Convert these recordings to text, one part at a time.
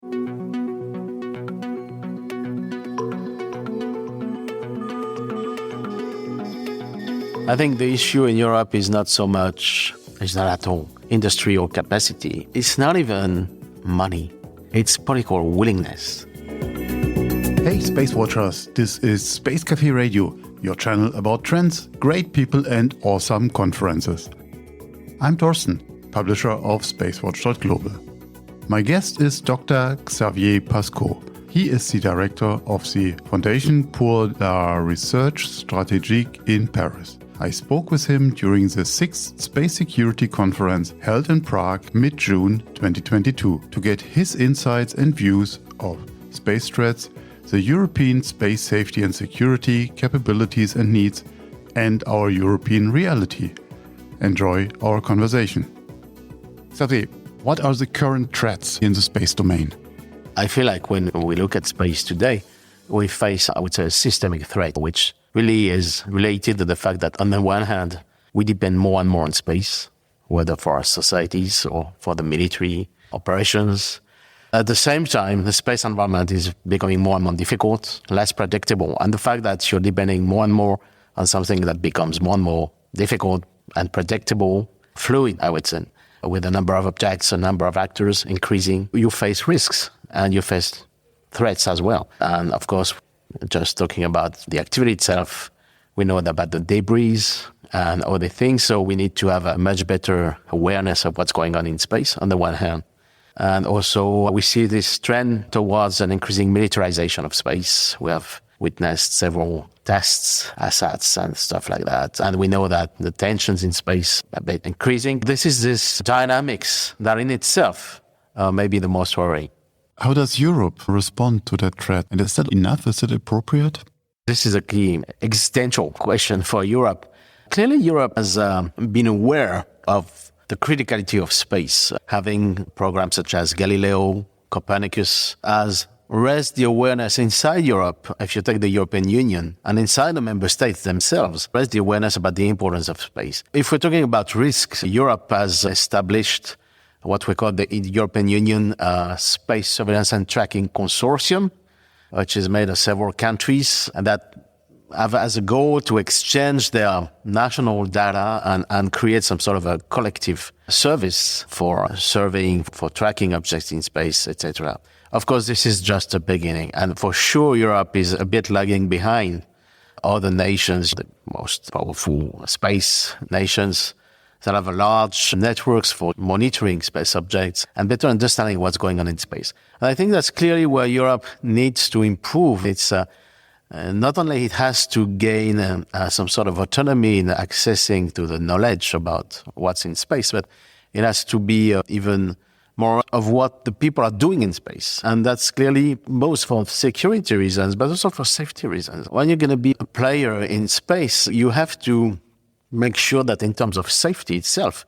I think the issue in Europe is not so much, it's not at all industry or capacity. It's not even money. It's political willingness. Hey SpaceWatchers, this is Space Café Radio, your channel about trends, great people and awesome conferences. I'm Torsten, publisher of SpaceWatch.Global. My guest is Dr. Xavier Pasco. He is the director of the Fondation pour la Recherche Stratégique in Paris. I spoke with him during the 6th Space Security Conference held in Prague mid-June 2022 to get his insights and views of space threats, the European space safety and security capabilities and needs, and our European reality. Enjoy our conversation. Xavier, what are the current threats in the space domain? I feel like when we look at space today, we face, I would say, a systemic threat, which really is related to the fact that on the one hand, we depend more and more on space, whether for our societies or for the military operations. At the same time, the space environment is becoming more and more difficult, less predictable. And the fact that you're depending more and more on something that becomes more and more difficult and predictable, fluid, I would say, with a number of objects, a number of actors increasing, you face risks and you face threats as well. And of course, just talking about the activity itself, we know about the debris and other things, so we need to have a much better awareness of what's going on in space on the one hand. And also we see this trend towards an increasing militarization of space. We have witnessed several tests, assets and stuff like that. And we know that the tensions in space are a bit increasing. This dynamics that in itself may be the most worrying. How does Europe respond to that threat? And is that enough? Is it appropriate? This is a key existential question for Europe. Clearly, Europe has been aware of the criticality of space. Having programs such as Galileo, Copernicus has raised the awareness inside Europe, if you take the European Union, and inside the member states themselves, raised the awareness about the importance of space. If we're talking about risks, Europe has established what we call the European Union Space Surveillance and Tracking Consortium, which is made of several countries, and that have as a goal to exchange their national data and create some sort of a collective service for surveying, for tracking objects in space, etc. Of course, this is just a beginning, and for sure Europe is a bit lagging behind other nations, the most powerful space nations, that have large networks for monitoring space objects and better understanding what's going on in space. And I think that's clearly where Europe needs to improve. It's not only it has to gain some sort of autonomy in accessing to the knowledge about what's in space, but it has to be even more of what the people are doing in space. And that's clearly both for security reasons, but also for safety reasons. When you're going to be a player in space, you have to make sure that in terms of safety itself,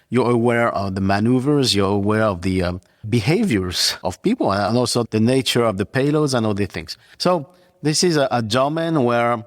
you're aware of the maneuvers, you're aware of the behaviors of people, and also the nature of the payloads and all these things. So this is a domain where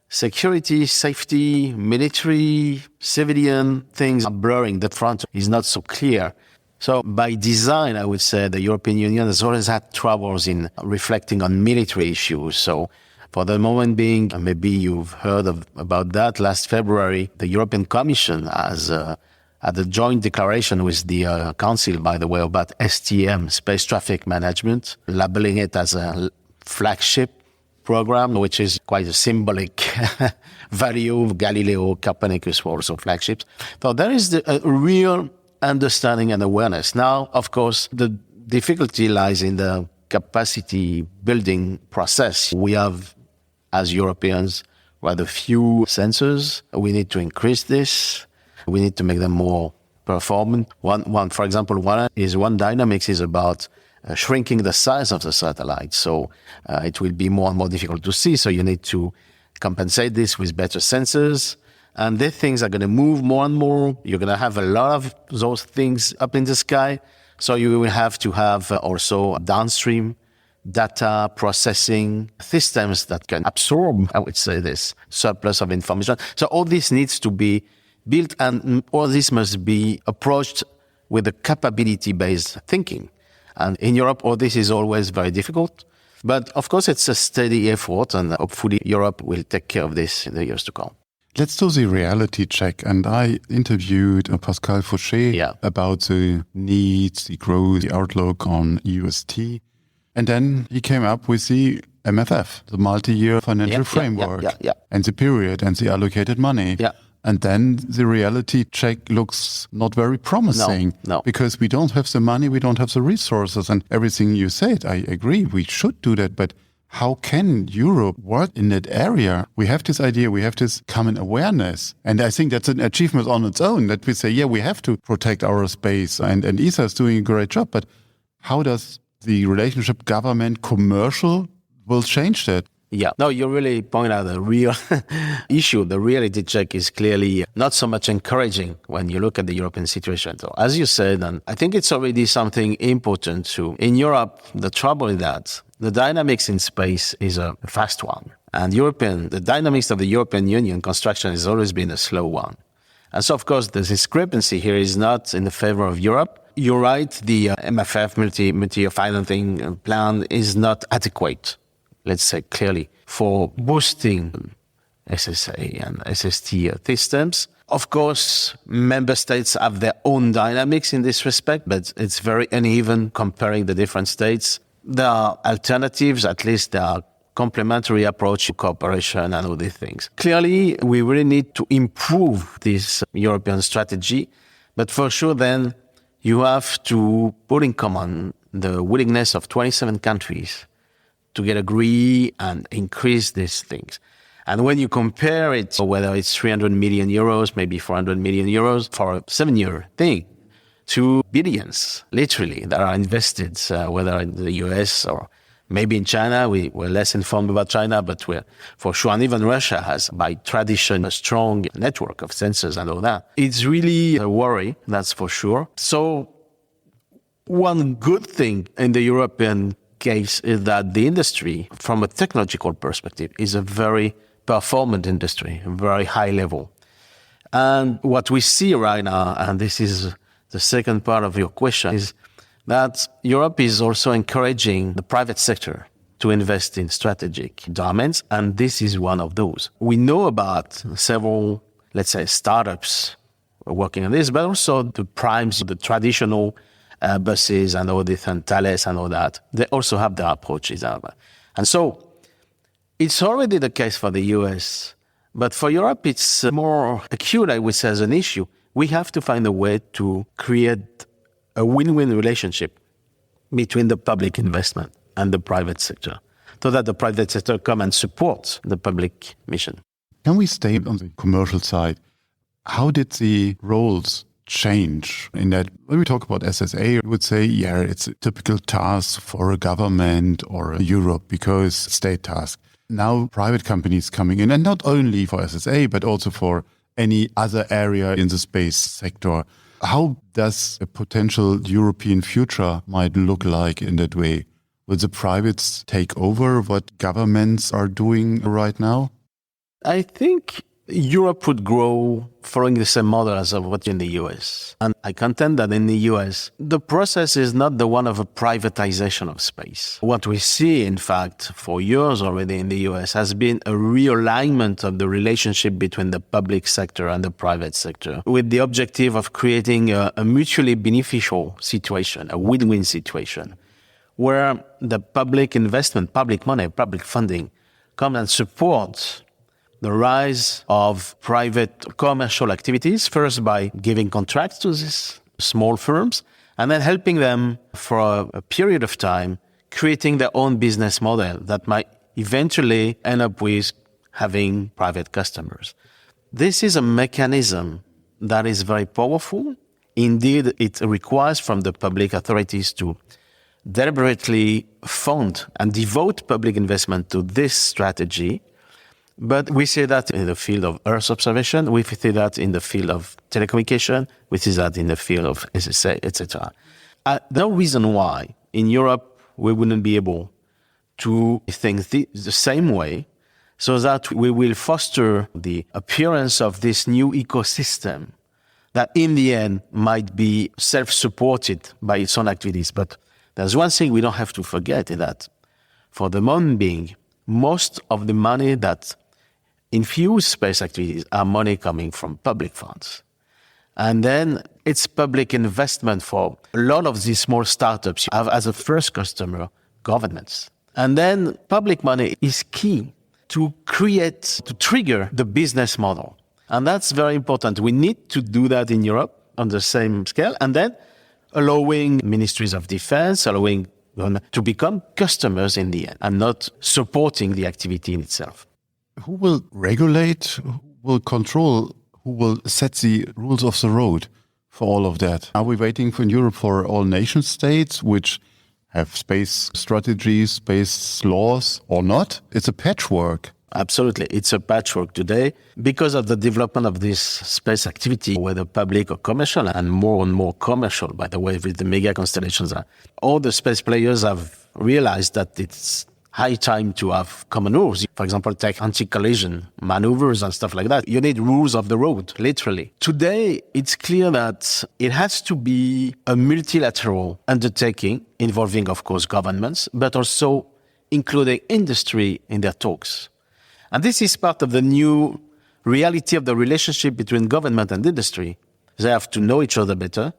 security, safety, military, civilian things are blurring. The front is not so clear. So by design, I would say the European Union has always had troubles in reflecting on military issues. So for the moment being, maybe you've heard about that, last February, the European Commission has had a joint declaration with the Council, by the way, about STM, Space Traffic Management, labeling it as a flagship program, which is quite a symbolic value. Galileo, Copernicus were also flagships. So there is a real understanding and awareness. Now, of course, the difficulty lies in the capacity building process. We have, as Europeans, rather few sensors. We need to increase this. We need to make them more performant. For example, one dynamics is about shrinking the size of the satellite. So it will be more and more difficult to see. So you need to compensate this with better sensors. And these things are going to move more and more. You're going to have a lot of those things up in the sky. So you will have to have also downstream data processing systems that can absorb, I would say, this surplus of information. So all this needs to be built, and all this must be approached with a capability-based thinking. And in Europe, all this is always very difficult. But of course, it's a steady effort, and hopefully Europe will take care of this in the years to come. Let's do the reality check. And I interviewed Pascal Fauché about the needs, the growth, the outlook on UST. And then he came up with the MFF, the multi-year financial framework, and the period and the allocated money. And then the reality check looks not very promising. No. Because we don't have the money, we don't have the resources. And everything you said, I agree, we should do that. But how can Europe work in that area? We have this idea, we have this common awareness. And I think that's an achievement on its own, that we say, we have to protect our space. And ESA is doing a great job. But how does the relationship government-commercial will change that? No, you really point out the real issue. The reality check is clearly not so much encouraging when you look at the European situation. So, as you said, and I think it's already something important too. In Europe, the trouble is that the dynamics in space is a fast one. And the dynamics of the European Union construction has always been a slow one. And so, of course, the discrepancy here is not in the favor of Europe. You're right, the MFF, multi-year financing plan, is not adequate, let's say clearly, for boosting SSA and SST systems. Of course, member states have their own dynamics in this respect, but it's very uneven comparing the different states. There are alternatives, at least there are complementary approach to cooperation and all these things. Clearly, we really need to improve this European strategy, but for sure then you have to put in common the willingness of 27 countries to get agree and increase these things. And when you compare it, whether it's 300 million euros, maybe 400 million euros for a 7-year thing, to billions, literally, that are invested, whether in the US or maybe in China. We're less informed about China, but we're for sure, and even Russia has, by tradition, a strong network of sensors and all that. It's really a worry, that's for sure. So one good thing in the European case is that the industry, from a technological perspective, is a very performant industry, very high level. And what we see right now, and this is the second part of your question, is that Europe is also encouraging the private sector to invest in strategic domains, and this is one of those. We know about several, let's say, startups working on this, but also the primes, the traditional buses and all this, and Thales and all that. They also have their approaches. And so it's already the case for the US, but for Europe, it's more acute, I would say, as an issue. We have to find a way to create a win-win relationship between the public investment and the private sector, so that the private sector come and support the public mission. Can we stay on the commercial side? How did the roles change in that? When we talk about SSA, we would say, it's a typical task for a government or a Europe because state task. Now private companies coming in, and not only for SSA, but also for any other area in the space sector. How does a potential European future might look like in that way? Will the privates take over what governments are doing right now? I think Europe would grow following the same model as what in the US. And I contend that in the US, the process is not the one of a privatization of space. What we see, in fact, for years already in the US has been a realignment of the relationship between the public sector and the private sector, with the objective of creating a mutually beneficial situation, a win-win situation, where the public investment, public money, public funding come and support the rise of private commercial activities, first by giving contracts to these small firms, and then helping them for a period of time, creating their own business model that might eventually end up with having private customers. This is a mechanism that is very powerful. Indeed, it requires from the public authorities to deliberately fund and devote public investment to this strategy. But we see that in the field of Earth observation, we see that in the field of telecommunication, we see that in the field of SSA, etc. No reason why in Europe we wouldn't be able to think the same way, so that we will foster the appearance of this new ecosystem that in the end might be self-supported by its own activities, but There's one thing we don't have to forget is that for the moment being, most of the money that infuse space activities are money coming from public funds. And then it's public investment for a lot of these small startups. You have as a first customer, governments. And then public money is key to trigger the business model. And that's very important. We need to do that in Europe on the same scale. And then allowing ministries of defense, allowing to become customers in the end and not supporting the activity in itself. Who will regulate, who will control, who will set the rules of the road for all of that? Are we waiting in Europe for all nation states which have space strategies, space laws or not? It's a patchwork. Absolutely. It's a patchwork today because of the development of this space activity, whether public or commercial, and more commercial, by the way, with the mega constellations. All the space players have realized that it's high time to have common rules. For example, take anti-collision maneuvers and stuff like that. You need rules of the road, literally. Today, it's clear that it has to be a multilateral undertaking involving, of course, governments, but also including industry in their talks. And this is part of the new reality of the relationship between government and industry. They have to know each other better,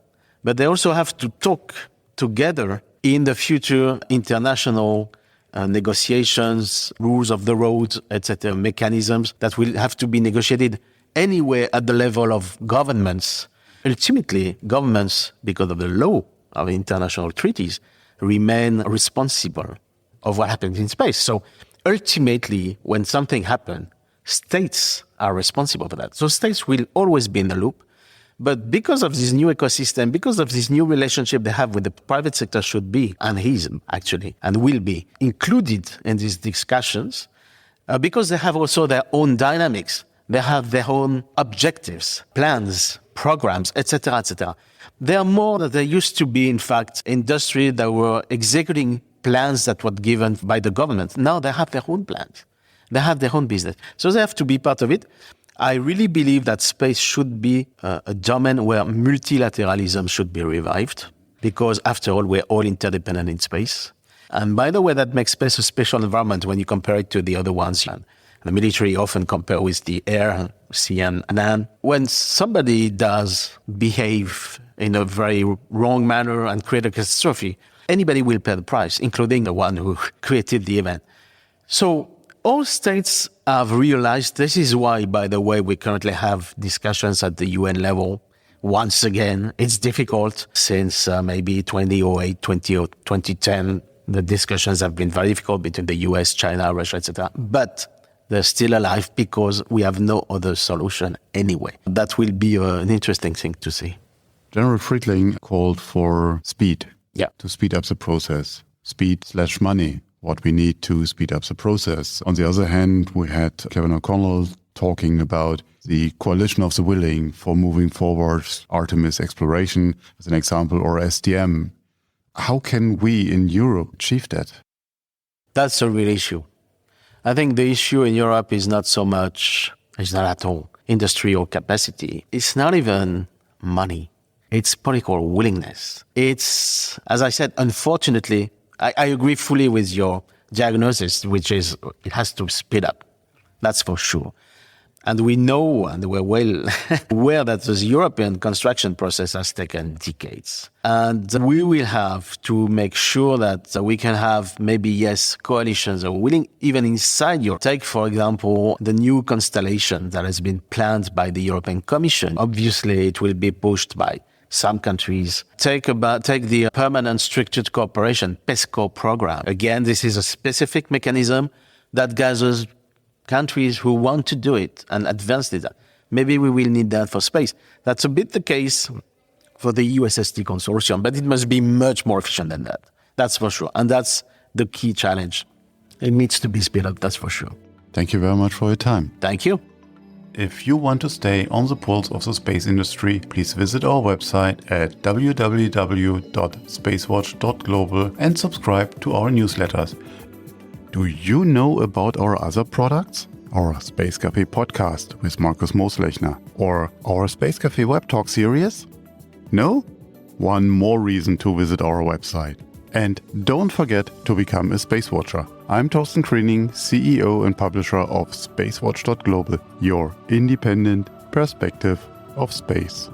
but they also have to talk together in the future international negotiations, rules of the road, etc., mechanisms that will have to be negotiated anyway at the level of governments. Ultimately, governments, because of the law of international treaties, remain responsible of what happens in space. So ultimately, when something happens, states are responsible for that. So states will always be in the loop. But because of this new ecosystem, because of this new relationship they have with the private sector should be, and is actually, and will be, included in these discussions, because they have also their own dynamics. They have their own objectives, plans, programs, etc., etc. They are more than they used to be, in fact, industry that were executing plans that were given by the government. Now they have their own plans. They have their own business. So they have to be part of it. I really believe that space should be a domain where multilateralism should be revived, because after all, we're all interdependent in space. And by the way, that makes space a special environment when you compare it to the other ones. The military often compare with the air, sea, and land. When somebody does behave in a very wrong manner and create a catastrophe, anybody will pay the price, including the one who created the event. So all states have realized this is why, by the way, we currently have discussions at the UN level. Once again, it's difficult since maybe 2008, 2010. The discussions have been very difficult between the US, China, Russia, etc. But they're still alive because we have no other solution anyway. That will be an interesting thing to see. General Friedling called for speed to speed up the process. Speed/money. What we need to speed up the process. On the other hand, we had Kevin O'Connell talking about the coalition of the willing for moving forward Artemis exploration as an example, or SDM. How can we in Europe achieve that? That's a real issue. I think the issue in Europe is not at all industry or capacity. It's not even money. It's political willingness. It's, as I said, unfortunately, I agree fully with your diagnosis, which is it has to speed up. That's for sure. And we know, and we're well aware that this European construction process has taken decades. And we will have to make sure that we can have maybe, yes, coalitions are willing, even inside Europe. Take, for example, the new constellation that has been planned by the European Commission. Obviously, it will be pushed by some countries. Take the Permanent Structured Cooperation, PESCO program. Again, this is a specific mechanism that gathers countries who want to do it and advance it. Maybe we will need that for space. That's a bit the case for the USSD consortium, but it must be much more efficient than that. That's for sure. And that's the key challenge. It needs to be sped up, that's for sure. Thank you very much for your time. Thank you. If you want to stay on the pulse of the space industry, please visit our website at www.SpaceWatch.Global and subscribe to our newsletters. Do you know about our other products? Our Space Café podcast with Markus Moslechner or our Space Café web talk series? No? One more reason to visit our website. And don't forget to become a Space Watcher. I'm Torsten, CEO and publisher of SpaceWatch.Global, your independent perspective of space.